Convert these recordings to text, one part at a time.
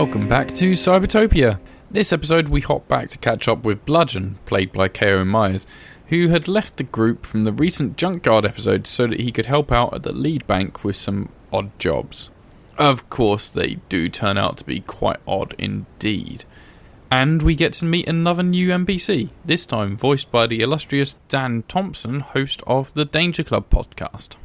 Welcome back to Cybertopia. This episode we hop back to catch up with Bludgeon, played by K.O. Myers, who had left the group from the recent Junkyard episode so that he could help out at the lead bank with some odd jobs. Of course, they do turn out to be quite odd indeed. And we get to meet another new NPC, this time voiced by the illustrious Dan Thompson, host of the Danger Club podcast.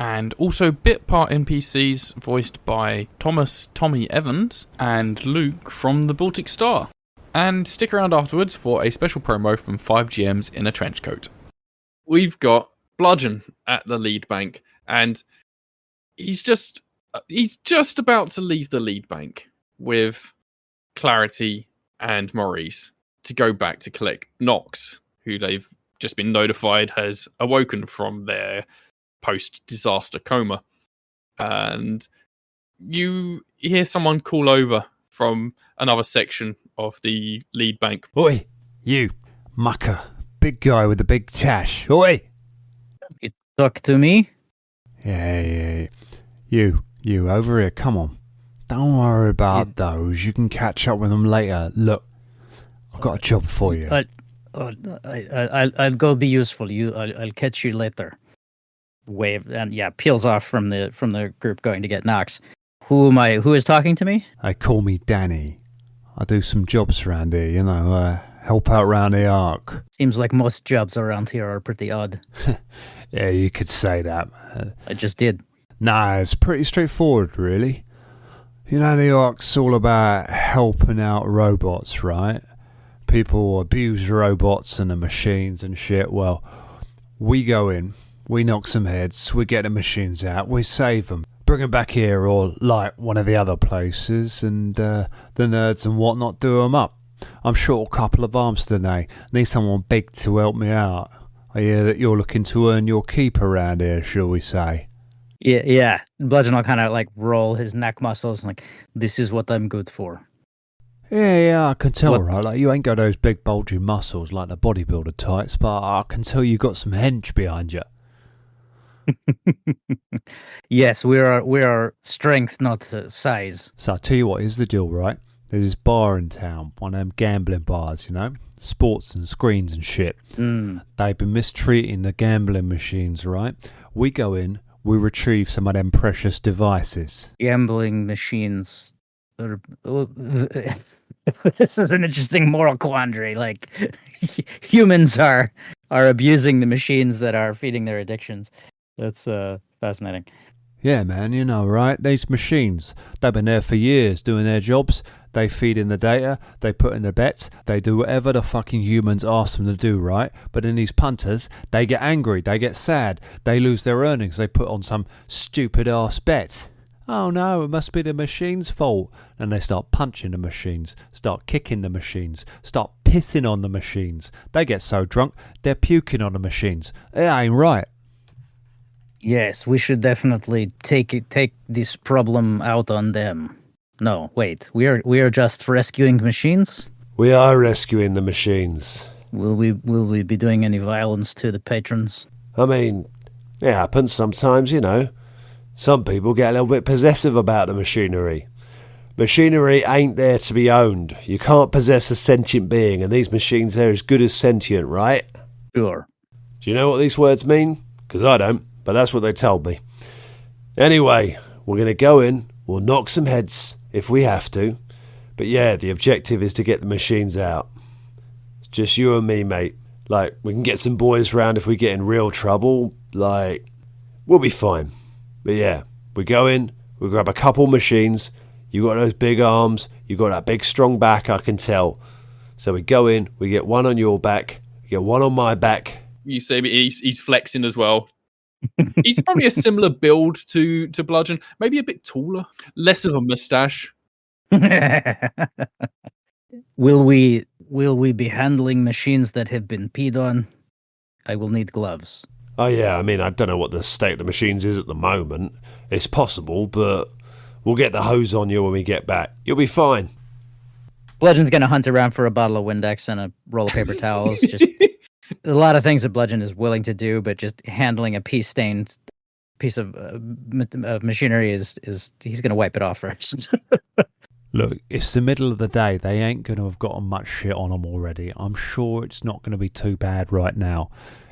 And also bit part NPCs voiced by Tommy Evans and Luke from the Baltic Star. And stick around afterwards for a special promo from 5GMs in a trench coat. We've got Bludgeon at the lead bank, and he's just about to leave the lead bank with Clarity and Maurice to go back to collect Nox, who they've just been notified has awoken from their post-disaster coma. And you hear someone call over from another section of the lead bank. Oi, you, mucker, big guy with the big tash. Oi! You talk to me? Yeah. You, over here, come on. Don't worry about those. You can catch up with them later. Look, I've got a job for you. I'll go be useful. I'll catch you later. Wave and peels off from the group going to get Nox. Who is talking to me? They call me Danny. I do some jobs around here, help out around the Ark. Seems like most jobs around here are pretty odd. Yeah, you could say that. I just did. Nah, it's pretty straightforward, really. The Ark's all about helping out robots, right? People abuse robots and the machines and shit. Well, we go in, we knock some heads, we get the machines out, we save them, bring them back here or like one of the other places, and the nerds and whatnot do them up. I'm short a couple of arms today. Need someone big to help me out. I hear that you're looking to earn your keep around here, shall we say? Yeah. Bludgeon will kind of like roll his neck muscles and like, this is what I'm good for. Yeah, I can tell, right? Like, you ain't got those big bulging muscles like the bodybuilder types, but I can tell you got some hench behind you. Yes, we are strength, not size. So I tell you what, here's the deal, right? There's this bar in town, one of them gambling bars, sports and screens and shit. They've been mistreating the gambling machines, right? We go in, we retrieve some of them precious devices. Gambling machines. This is an interesting moral quandary. Like, humans are abusing the machines that are feeding their addictions. That's fascinating. Yeah, man, right? These machines, they've been there for years doing their jobs. They feed in the data, they put in the bets, they do whatever the fucking humans ask them to do, right? But then these punters, they get angry, they get sad, they lose their earnings, they put on some stupid-ass bet. Oh no, it must be the machine's fault. And they start punching the machines, start kicking the machines, start pissing on the machines. They get so drunk, they're puking on the machines. It ain't right. Yes, we should definitely take this problem out on them. No, wait, we are just rescuing machines? We are rescuing the machines. Will we be doing any violence to the patrons? I mean, it happens sometimes, Some people get a little bit possessive about the machinery. Machinery ain't there to be owned. You can't possess a sentient being, and these machines are as good as sentient, right? Sure. Do you know what these words mean? Because I don't, but that's what they told me. Anyway, we're going to go in, we'll knock some heads if we have to. But yeah, the objective is to get the machines out. It's just you and me, mate. Like, we can get some boys round if we get in real trouble. Like, we'll be fine. But yeah, we go in, we grab a couple machines. You got those big arms, you got that big strong back, I can tell. So we go in, we get one on your back, we get one on my back. You see he's flexing as well. He's probably a similar build to Bludgeon, maybe a bit taller, less of a mustache. Will we be handling machines that have been peed on? I will need gloves. Oh yeah, I mean, I don't know what the state of the machines is at the moment. It's possible, but we'll get the hose on you when we get back. You'll be fine. Bludgeon's going to hunt around for a bottle of Windex and a roll of paper towels. Just a lot of things that Bludgeon is willing to do, but just handling a pea-stained piece of machinery is he's going to wipe it off first. Look, it's the middle of the day. They ain't going to have gotten much shit on them already. I'm sure it's not going to be too bad right now.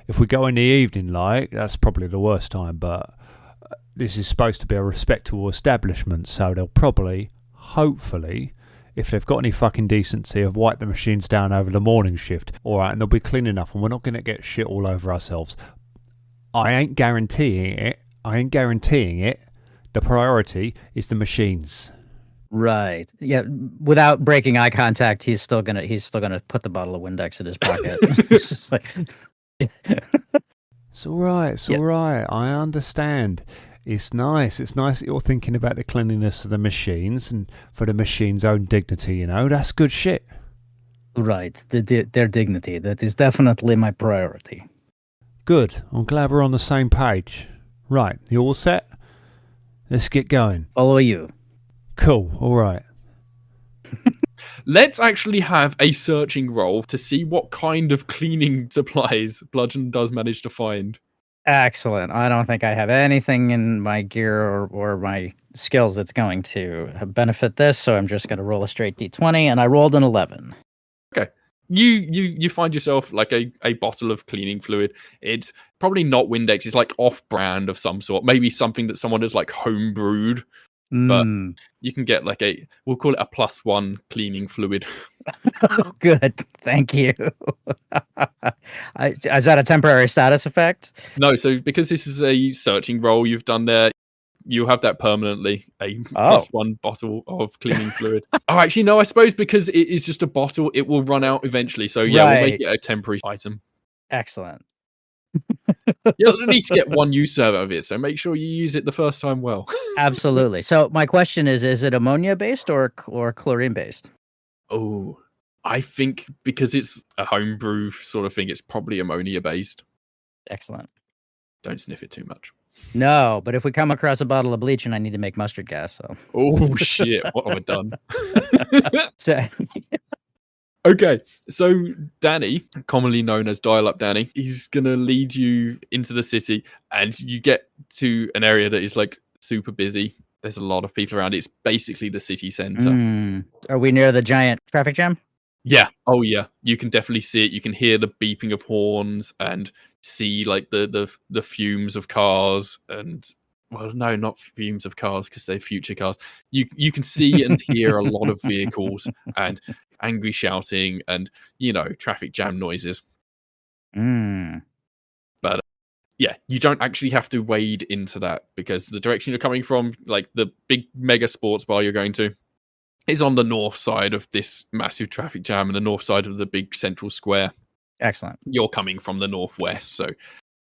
If we go in the evening, that's probably the worst time, but this is supposed to be a respectable establishment, so they'll probably, hopefully, if they've got any fucking decency, have wiped the machines down over the morning shift. Alright, and they'll be clean enough, and we're not going to get shit all over ourselves. I ain't guaranteeing it. The priority is the machines. Right. Yeah. Without breaking eye contact, he's still gonna put the bottle of Windex in his pocket. It's just like, It's all right. I understand. It's nice. It's nice that you're thinking about the cleanliness of the machines and for the machine's own dignity. That's good shit. right. Their dignity. That is definitely my priority. Good. I'm glad we're on the same page. Right. You all set? Let's get going. Follow you. Cool. All right. Let's actually have a searching roll to see what kind of cleaning supplies Bludgeon does manage to find. Excellent. I don't think I have anything in my gear or my skills that's going to benefit this, so I'm just going to roll a straight d20, and I rolled an 11. Okay. You find yourself like a bottle of cleaning fluid. It's probably not Windex. It's like off-brand of some sort. Maybe something that someone has like home-brewed. But you can get like we'll call it a +1 cleaning fluid. Oh, good. Thank you. Is that a temporary status effect? No, so because this is a searching roll you've done there, you'll have that permanently, a +1 bottle of cleaning fluid. Oh, actually, no, I suppose because it is just a bottle, it will run out eventually. So yeah, We'll make it a temporary item. Excellent. You'll at least get one use out of it, so make sure you use it the first time well. Absolutely. So my question is it ammonia-based or chlorine-based? Oh, I think because it's a homebrew sort of thing, it's probably ammonia-based. Excellent. Don't sniff it too much. No, but if we come across a bottle of bleach and I need to make mustard gas, so... Oh, shit. What have I done? Okay, so Danny, commonly known as Dial-Up Danny, he's going to lead you into the city, and you get to an area that is like super busy. There's a lot of people around. It's basically the city center. Are we near the giant traffic jam? Yeah. Oh, yeah. You can definitely see it. You can hear the beeping of horns and see like the fumes of cars and... Well, no, not fumes of cars because they're future cars. You can see and hear a lot of vehicles and angry shouting and, traffic jam noises. But yeah, you don't actually have to wade into that because the direction you're coming from, like the big mega sports bar you're going to, is on the north side of this massive traffic jam and the north side of the big central square. Excellent. You're coming from the northwest, so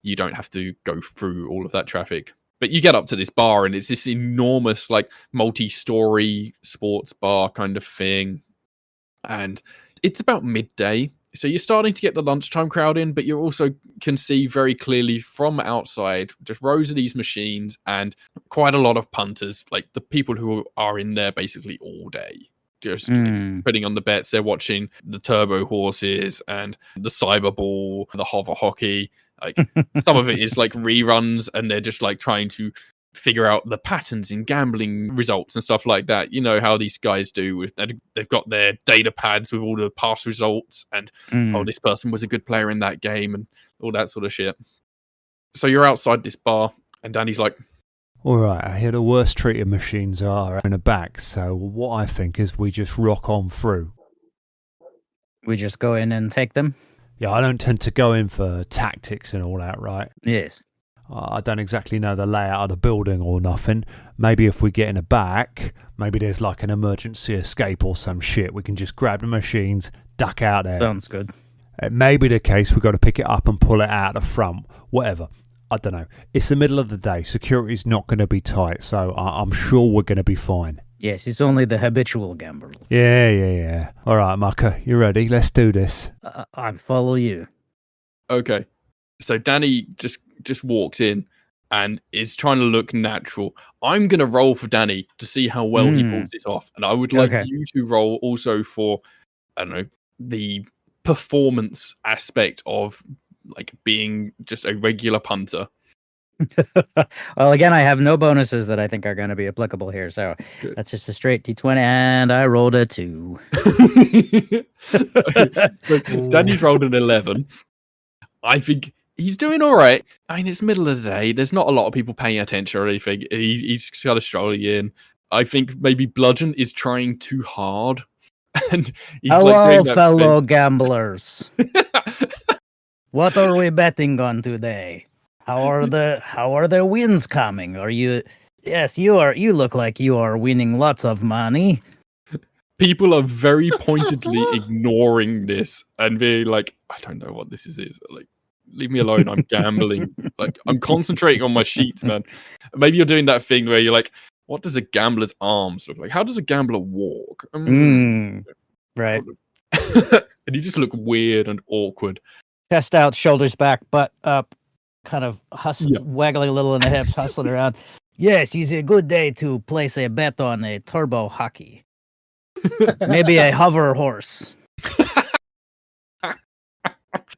you don't have to go through all of that traffic. But you get up to this bar and it's this enormous, like, multi-story sports bar kind of thing. And it's about midday. So you're starting to get the lunchtime crowd in, but you also can see very clearly from outside just rows of these machines and quite a lot of punters, like the people who are in there basically all day. Just like, putting on the bets. They're watching the turbo horses and the cyber ball, the hover hockey. Like some of it is like reruns and they're just like trying to figure out the patterns in gambling results and stuff like that. You know how these guys do with they've got their data pads with all the past results and this person was a good player in that game and all that sort of shit. So you're outside this bar and Danny's like, all right, I hear the worst treated machines are in the back, so what I think is we just rock on through. We just go in and take them? Yeah, I don't tend to go in for tactics and all that, right? Yes. I don't exactly know the layout of the building or nothing. Maybe if we get in the back, maybe there's like an emergency escape or some shit. We can just grab the machines, duck out there. Sounds good. It may be the case we've got to pick it up and pull it out the front. Whatever. I don't know. It's the middle of the day. Security's not going to be tight, so I'm sure we're going to be fine. Yes, it's only the habitual gambler. Yeah. All right, Mucker, you ready? Let's do this. I follow you. Okay. So Danny just walks in and is trying to look natural. I'm going to roll for Danny to see how well he pulls this off. And I would like you to roll also for, I don't know, the performance aspect of like being just a regular punter. Well, again, I have no bonuses that I think are going to be applicable here, so Good. that's just a straight D20, and I rolled a 2. so Danny's rolled an 11. I think he's doing all right. I mean, it's middle of the day. There's not a lot of people paying attention or anything. He's kind of strolling in. I think maybe Bludgeon is trying too hard. And he's Hello, like doing that fellow gamblers. What are we betting on today? How are the wins coming? Are you? Yes, you are. You look like you are winning lots of money. People are very pointedly ignoring this and being like, I don't know what this is. Like, leave me alone. I'm gambling. Like, I'm concentrating on my sheets, man. Maybe you're doing that thing where you're like, what does a gambler's arms look like? How does a gambler walk? Right. And you just look weird and awkward. Chest out, shoulders back, butt up, kind of waggling a little in the hips, hustling around. Yes, it's a good day to place a bet on a turbo hockey. Maybe a hover horse.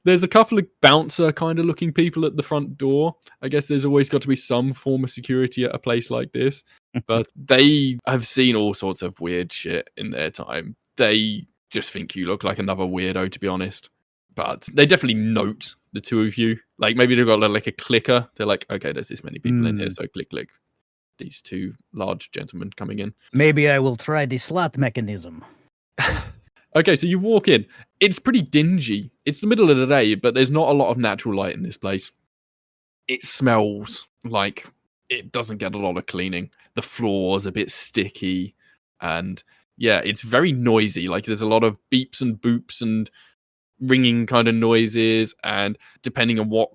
There's a couple of bouncer kind of looking people at the front door. I guess there's always got to be some form of security at a place like this. But they have seen all sorts of weird shit in their time. They just think you look like another weirdo, to be honest. But they definitely note the two of you. Like, maybe they've got like a clicker. They're like, okay, there's this many people in here, so click, click. These two large gentlemen coming in. Maybe I will try the slot mechanism. Okay, so you walk in. It's pretty dingy. It's the middle of the day, but there's not a lot of natural light in this place. It smells like it doesn't get a lot of cleaning. The floor's a bit sticky. And yeah, it's very noisy. Like, there's a lot of beeps and boops and ringing kind of noises. And depending on what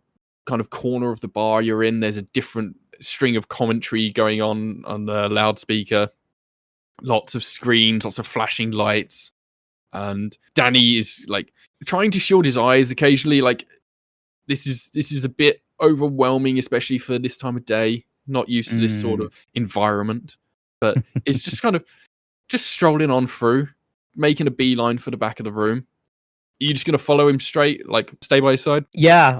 kind of corner of the bar you're in, there's a different string of commentary going on the loudspeaker. Lots of screens, lots of flashing lights. And Danny is like trying to shield his eyes occasionally. Like, this is a bit overwhelming, especially for this time of day. Not used to this sort of environment, but it's just kind of just strolling on through, making a beeline for the back of the room. Are you just gonna follow him straight, like stay by his side? Yeah,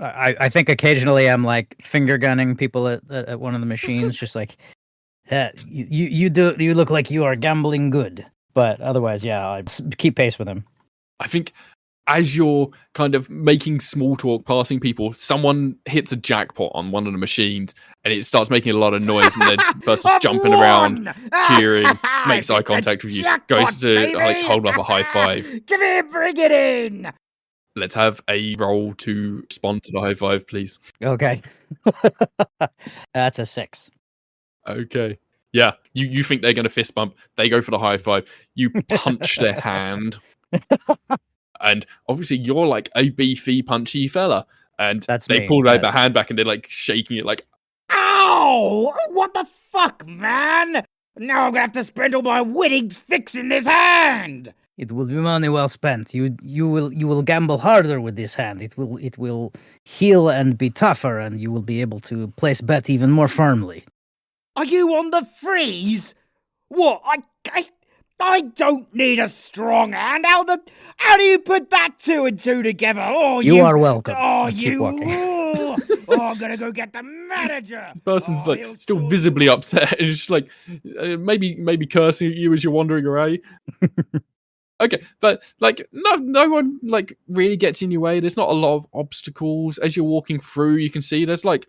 I think occasionally I'm like finger gunning people at one of the machines, just like, you look like you are gambling good. But otherwise, yeah, I keep pace with him. I think as you're kind of making small talk, passing people, someone hits a jackpot on one of the machines and it starts making a lot of noise, and the person's jumping around, cheering, makes eye contact with you, goes to like hold up a high five. Bring it in! Let's have a roll to respond to the high five, please. Okay. That's a 6. Okay. Yeah, you think they're going to fist bump. They go for the high five. You punch their hand. And obviously you're like a beefy, punchy fella. And they pull their hand back and they're like shaking it like, ow! What the fuck, man? Now I'm going to have to spend all my winnings fixing this hand! It will be money well spent. You will gamble harder with this hand. It will heal and be tougher, and you will be able to place bet even more firmly. Are you on the freeze? What? I don't need a strong hand. How do you put that 2 and 2 together? Oh, you are welcome. Oh, Keep walking. Oh, I'm gonna go get the manager. This person's like still visibly upset. It's just like maybe cursing at you as you're wandering away. Okay, but like no one like really gets in your way. There's not a lot of obstacles as you're walking through. You can see there's like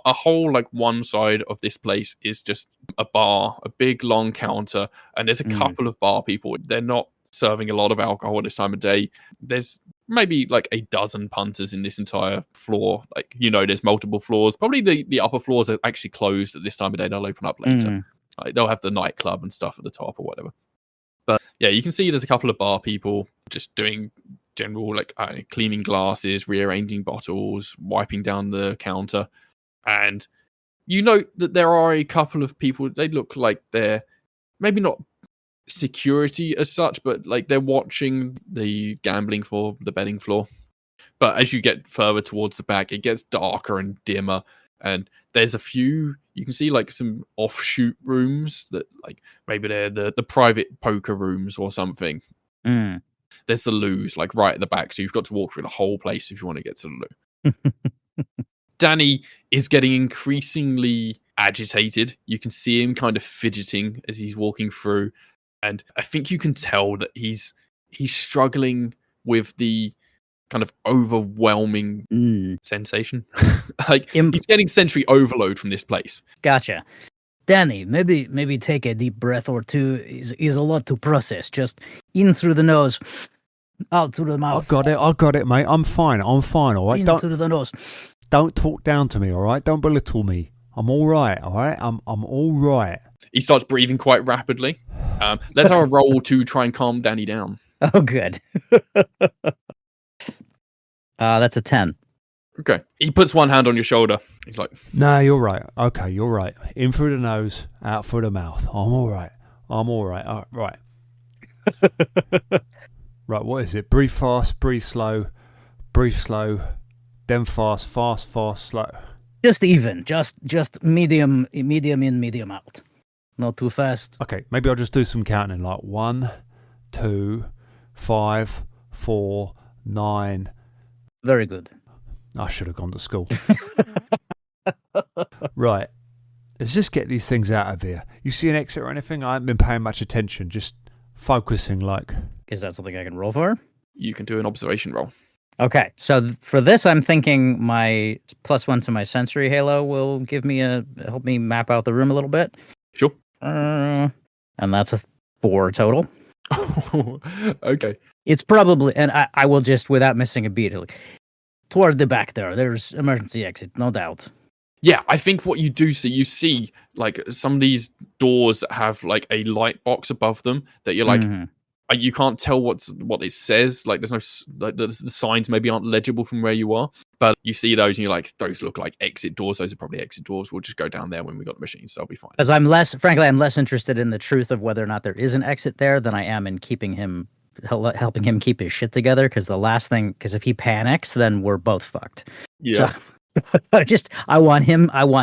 a whole like one side of this place is just a bar, a big long counter, and there's a couple of bar people. They're not serving a lot of alcohol at this time of day. There's maybe like a dozen punters in this entire floor. Like, there's multiple floors. Probably the upper floors are actually closed at this time of day. They'll open up later. Like, they'll have the nightclub and stuff at the top or whatever. But yeah, you can see there's a couple of bar people just doing general like cleaning glasses, rearranging bottles, wiping down the counter. And you note that there are a couple of people, they look like they're maybe not security as such, but like they're watching the gambling floor, the betting floor. But as you get further towards the back, it gets darker and dimmer. And there's a few, you can see like some offshoot rooms that like maybe they're the private poker rooms or something. There's the loos like right at the back. So you've got to walk through the whole place if you want to get to the loo. Danny is getting increasingly agitated. You can see him kind of fidgeting as he's walking through, and I think you can tell that he's struggling with the kind of overwhelming sensation. Like he's getting sensory overload from this place. Gotcha. Danny, maybe take a deep breath or two. Is a lot to process. Just in through the nose, out through the mouth. I got it, mate. I'm fine, all right? In through the nose. Don't talk down to me, all right? Don't belittle me. I'm all right, all right? I'm all right. He starts breathing quite rapidly. Let's have a roll to try and calm Danny down. Oh, good. That's a 10. Okay. He puts one hand on your shoulder. He's like, "No, you're right. Okay, you're right. In through the nose, out through the mouth. I'm all right. Right. Right, what is it? Breathe fast, breathe slow, then fast, slow. Just even. Just medium in, medium out. Not too fast. Okay, maybe I'll just do some counting, like 1, 2, 5, 4, 9. Very good. I should have gone to school. Right. Let's just get these things out of here. You see an exit or anything? I haven't been paying much attention. Just focusing, like. Is that something I can roll for? You can do an observation roll. Okay, so for this, I'm thinking my +1 to my sensory halo will help me map out the room a little bit. Sure. And that's a 4 total. Okay. It's probably, and I will just, without missing a beat, toward the back there's emergency exit, no doubt. Yeah, I think what you do see, you see like some of these doors that have like a light box above them that you're like, you can't tell what it says. Like there's no, like the signs maybe aren't legible from where you are, but you see those and you're like, those look like exit doors. Those are probably exit doors. We'll just go down there when we got the machines, so I'll be fine. Because I'm less interested in the truth of whether or not there is an exit there than I am in helping him keep his shit together. Because if he panics, then we're both fucked. Yeah. So, I want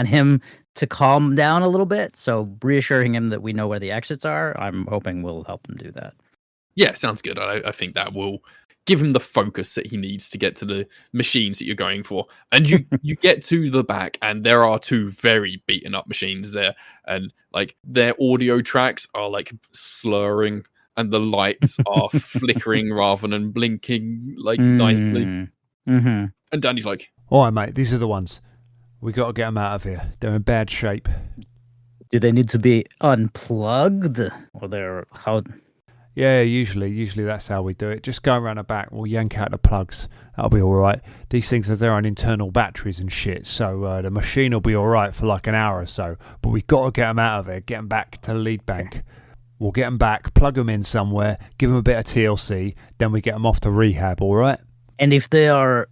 him to calm down a little bit. So reassuring him that we know where the exits are, I'm hoping will help him do that. Yeah, sounds good. I think that will give him the focus that he needs to get to the machines that you're going for. And you get to the back, and there are 2 very beaten up machines there, and like their audio tracks are like slurring, and the lights are flickering rather than blinking like nicely. Mm-hmm. And Danny's like, "All right, mate. These are the ones. We got to get them out of here. They're in bad shape." Do they need to be unplugged, or they're how? Yeah, usually that's how we do it. Just go around the back, we'll yank out the plugs. That'll be all right. These things have their own internal batteries and shit, so the machine will be all right for like an hour or so. But we've got to get them out of there, get them back to the lead bank. Okay. We'll get them back, plug them in somewhere, give them a bit of TLC, then we get them off to rehab, all right? And if they are...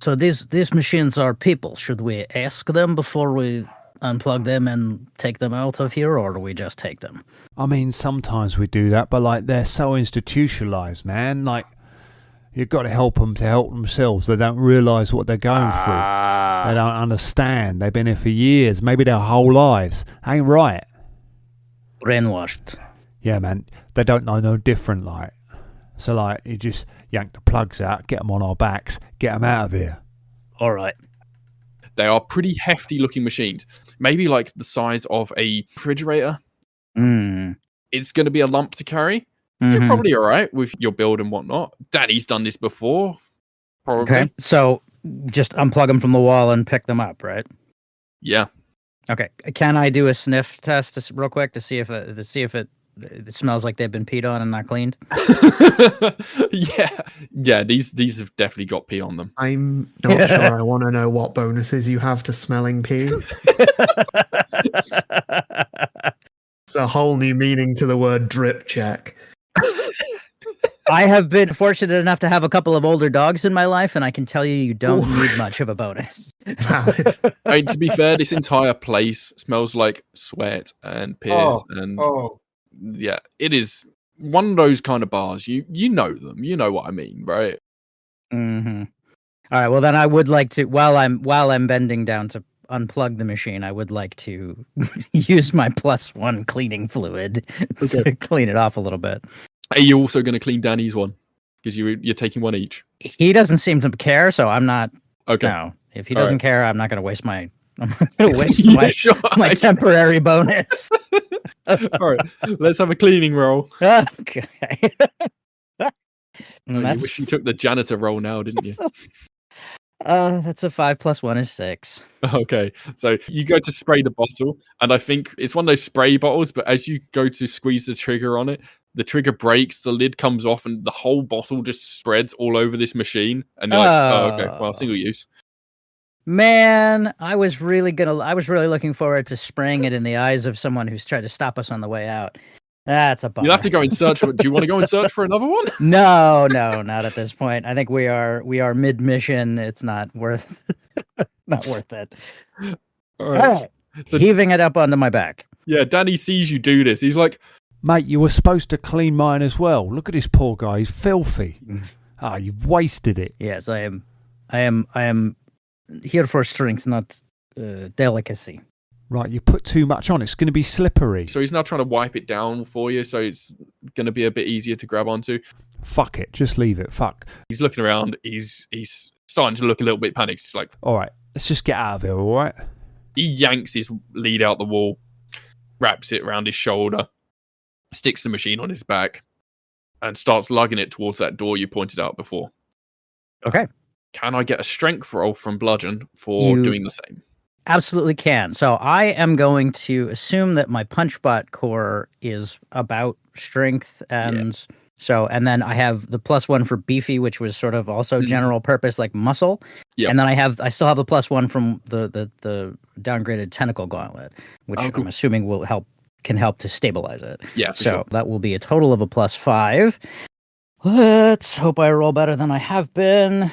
So these machines are people. Should we ask them before we unplug them and take them out of here, or do we just take them? I mean, sometimes we do that, but like they're so institutionalized, man. Like you've got to help them to help themselves. They don't realize what they're going through. They don't understand. They've been here for years, maybe their whole lives. Ain't right. Brainwashed. Yeah, man. They don't know no different, like. So like you just yank the plugs out, get them on our backs, get them out of here. All right. They are pretty hefty looking machines. Maybe like the size of a refrigerator. It's going to be a lump to carry. You're probably all right with your build and whatnot. Danny's done this before. Probably. Okay. So just unplug them from the wall and pick them up, right? Yeah. Okay. Can I do a sniff test real quick to see if it smells like they've been peed on and not cleaned? Yeah. These have definitely got pee on them. I'm not sure I want to know what bonuses you have to smelling pee. It's a whole new meaning to the word drip check. I have been fortunate enough to have a couple of older dogs in my life, and I can tell you don't need much of a bonus. Valid. I mean, to be fair, this entire place smells like sweat and piss yeah, it is one of those kind of bars. You know them. You know what I mean, right? Mm-hmm. All right. Well, then I would like to, while I'm bending down to unplug the machine, I would like to use my +1 cleaning fluid to clean it off a little bit. Are you also going to clean Danny's one? Because you're taking one each. He doesn't seem to care, so I'm not. Okay. No. If he All doesn't right. care, I'm not going to waste my. I'm not going to waste Yeah, my sure. my temporary bonus. All right, let's have a cleaning roll. Okay. Oh, you wish you took the janitor role now, didn't you? That's a 5 plus 1 is 6. Okay, so you go to spray the bottle, and I think it's one of those spray bottles, but as you go to squeeze the trigger on it, the trigger breaks, the lid comes off, and the whole bottle just spreads all over this machine. And you're like, oh, okay, well, single use. Man, I was really looking forward to spraying it in the eyes of someone who's tried to stop us on the way out. That's a bummer. You'll have to go and search for. Do you want to go and search for another one? No, not at this point. I think we are mid mission. It's not worth it. All right. So heaving it up onto my back. Yeah, Danny sees you do this. He's like, Mate, you were supposed to clean mine as well. Look at this poor guy. He's filthy. You've wasted it. Yes, I am here for strength, not delicacy. Right, you put too much on. It's going to be slippery. so he's now trying to wipe it down for you, so it's going to be a bit easier to grab onto. Fuck it. Just leave it. Fuck. He's looking around. He's starting to look a little bit panicked. He's like, All right, let's just get out of here, all right? he yanks his lead out the wall, wraps it around his shoulder, sticks the machine on his back, and starts lugging it towards that door you pointed out before. Okay. Can I get a strength roll from Bludgeon for doing the same? Absolutely can. So I am going to assume that my punchbot core is about strength, and and then I have the +1 for beefy, which was sort of also general purpose, like muscle. Yep. And then I still have the +1 from the downgraded tentacle gauntlet, which I'm assuming can help to stabilize it. Yeah, for so sure. that will be a total of a +5. Let's hope I roll better than I have been.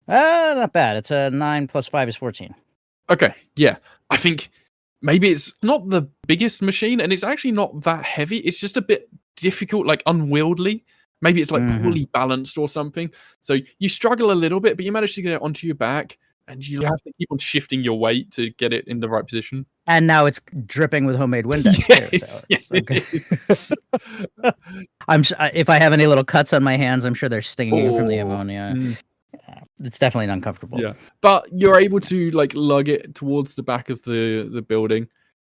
Not bad. It's a 9 + 5 is 14. Okay, yeah. I think maybe it's not the biggest machine, and it's actually not that heavy. It's just a bit difficult, like unwieldy. Maybe it's like poorly balanced or something. So you struggle a little bit, but you manage to get it onto your back, and you have to keep on shifting your weight to get it in the right position. And now it's dripping with homemade Windex. Yes, it is. I'm if I have any little cuts on my hands, I'm sure they're stinging from the ammonia. It's definitely uncomfortable. Yeah, but you're able to like lug it towards the back of the building,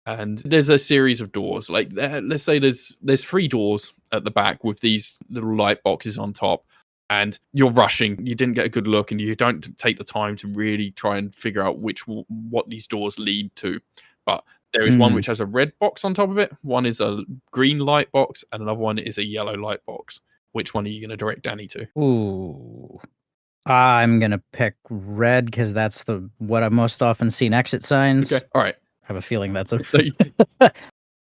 and there's a series of doors. Like let's say there's 3 doors at the back with these little light boxes on top, and you're rushing. You didn't get a good look, and you don't take the time to really try and figure out what these doors lead to. But there is one which has a red box on top of it. One is a green light box, and another one is a yellow light box. Which one are you going to direct Danny to? Ooh. I'm going to pick red because that's what I've most often seen exit signs. Okay, all right. I have a feeling that's So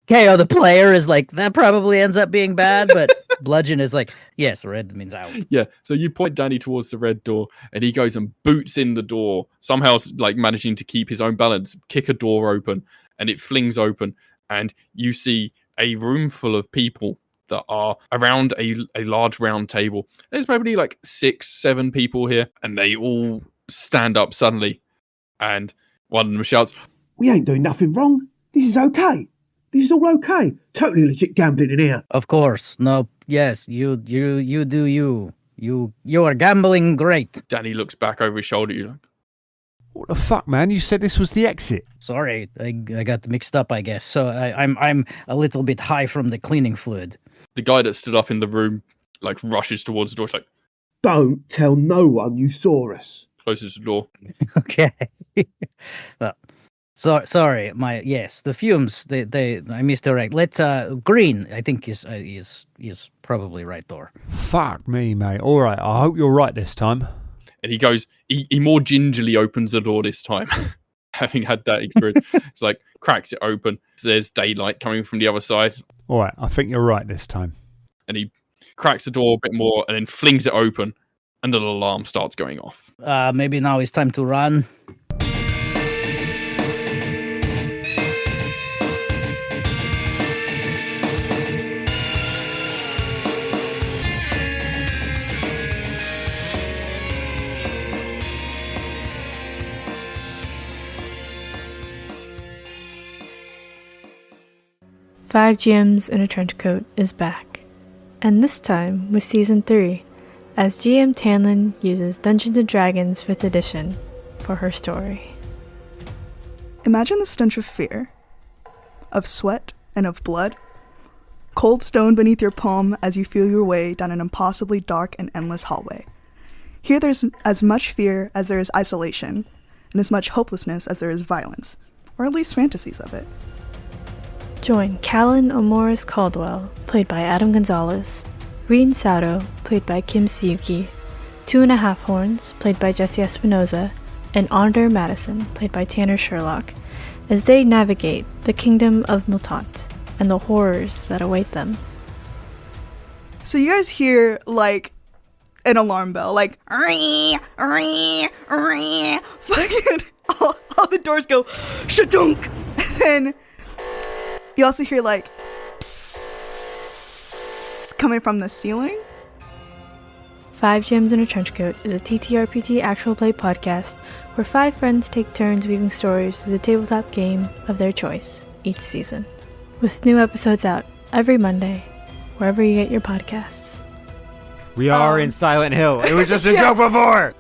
KO, the player, is like, that probably ends up being bad, but Bludgeon is like, yes, red means out. Yeah, so you point Danny towards the red door, and he goes and boots in the door, somehow like managing to keep his own balance, kick a door open, and it flings open, and you see a room full of people that are around a large round table. There's probably like 6-7 people here, and they all stand up suddenly, and one of them shouts, "We ain't doing nothing wrong. This is okay. This is all okay. Totally legit gambling in here." Of course. No, yes, you do you. You are gambling great. Danny looks back over his shoulder at you like, What the fuck, man? You said this was the exit. Sorry, I got mixed up, I guess. So I'm a little bit high from the cleaning fluid. the guy that stood up in the room like rushes towards the door. It's like, "Don't tell no one you saw us." closes the door. Okay. Well, sorry. The fumes. I misdirect. Green. I think is probably right door. Fuck me, mate. All right, I hope you're right this time. And he goes, he more gingerly opens the door this time, having had that experience. It's like, cracks it open. There's daylight coming from the other side. All right, I think you're right this time. And he cracks the door a bit more and then flings it open. And an alarm starts going off. Maybe now it's time to run. Five GMs in a Trench Coat is back, and this time with Season 3, as GM Tanlin uses Dungeons & Dragons 5th edition for her story. Imagine the stench of fear, of sweat, and of blood. Cold stone beneath your palm as you feel your way down an impossibly dark and endless hallway. Here there's as much fear as there is isolation, and as much hopelessness as there is violence, or at least fantasies of it. Join Callan Omoris Caldwell, played by Adam Gonzalez, Reen Sato, played by Kim Siyuki, 2.5 Horns, played by Jesse Espinoza, and Onder Madison, played by Tanner Sherlock, as they navigate the kingdom of Mutant and the horrors that await them. So you guys hear, like, an alarm bell, like, fucking, all the doors go, shadunk, and then you also hear, like, coming from the ceiling. 5 Gems in a Trench Coat is a TTRPG actual play podcast where 5 friends take turns weaving stories through the tabletop game of their choice each season, with new episodes out every Monday, wherever you get your podcasts. We are in Silent Hill. It was just a joke before!